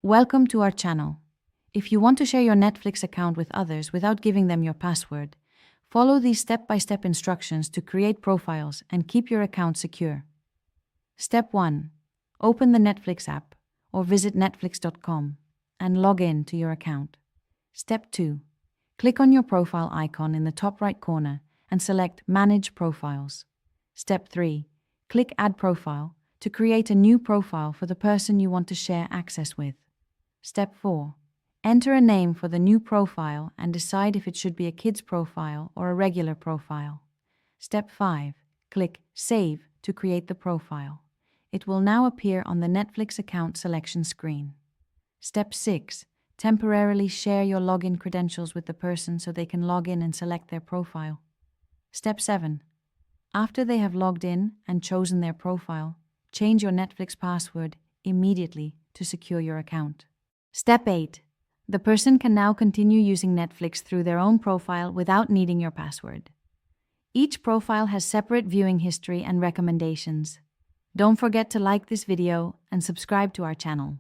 Welcome to our channel. If you want to share your Netflix account with others without giving them your password, follow these step-by-step instructions to create profiles and keep your account secure. Step 1. Open the Netflix app or visit netflix.com and log in to your account. Step 2. Click on your profile icon in the top right corner and select Manage Profiles. Step 3. Click Add Profile to create a new profile for the person you want to share access with. Step 4. Enter a name for the new profile and decide if it should be a kid's profile or a regular profile. Step 5. Click Save to create the profile. It will now appear on the Netflix account selection screen. Step 6. Temporarily share your login credentials with the person so they can log in and select their profile. Step 7. After they have logged in and chosen their profile, change your Netflix password immediately to secure your account. Step 8. The person can now continue using Netflix through their own profile without needing your password. Each profile has separate viewing history and recommendations. Don't forget to like this video and subscribe to our channel.